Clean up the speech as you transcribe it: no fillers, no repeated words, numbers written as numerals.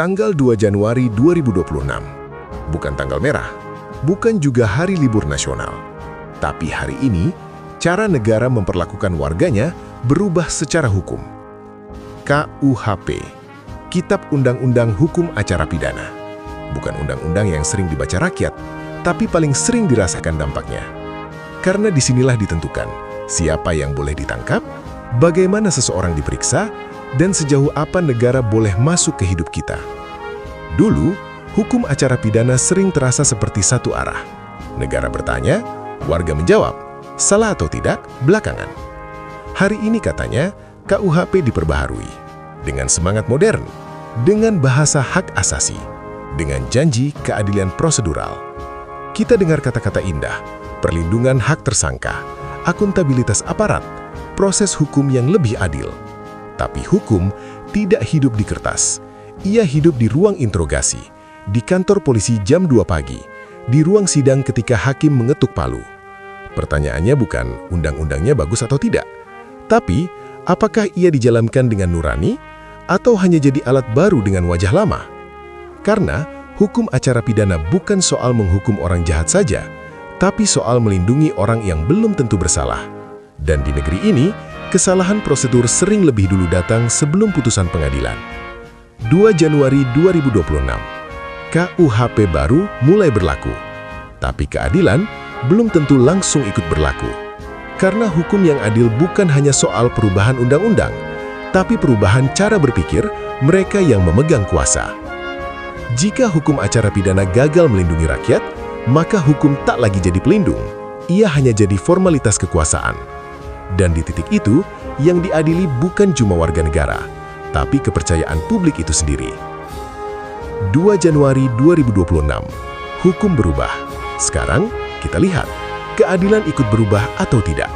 Tanggal 2 Januari 2026. Bukan tanggal merah, bukan juga hari libur nasional. Tapi hari ini, cara negara memperlakukan warganya berubah secara hukum. KUHP, Kitab Undang-Undang Hukum Acara Pidana. Bukan undang-undang yang sering dibaca rakyat, tapi paling sering dirasakan dampaknya. Karena disinilah ditentukan siapa yang boleh ditangkap, bagaimana seseorang diperiksa, dan sejauh apa negara boleh masuk ke hidup kita. Dulu, hukum acara pidana sering terasa seperti satu arah. Negara bertanya, warga menjawab, salah atau tidak, belakangan. Hari ini katanya, KUHP diperbaharui. Dengan semangat modern, dengan bahasa hak asasi, dengan janji keadilan prosedural. Kita dengar kata-kata indah, perlindungan hak tersangka, akuntabilitas aparat, proses hukum yang lebih adil. Tapi hukum tidak hidup di kertas. Ia hidup di ruang interogasi, di kantor polisi jam 2 pagi, di ruang sidang ketika hakim mengetuk palu. Pertanyaannya bukan undang-undangnya bagus atau tidak, tapi apakah ia dijalankan dengan nurani atau hanya jadi alat baru dengan wajah lama? Karena hukum acara pidana bukan soal menghukum orang jahat saja, tapi soal melindungi orang yang belum tentu bersalah. Dan di negeri ini, kesalahan prosedur sering lebih dulu datang sebelum putusan pengadilan. 2 Januari 2026, KUHP baru mulai berlaku. Tapi keadilan belum tentu langsung ikut berlaku. Karena hukum yang adil bukan hanya soal perubahan undang-undang, tapi perubahan cara berpikir mereka yang memegang kuasa. Jika hukum acara pidana gagal melindungi rakyat, maka hukum tak lagi jadi pelindung. Ia hanya jadi formalitas kekuasaan. Dan di titik itu, yang diadili bukan cuma warga negara, tapi kepercayaan publik itu sendiri. 2 Januari 2026, hukum berubah. Sekarang, kita lihat, keadilan ikut berubah atau tidak.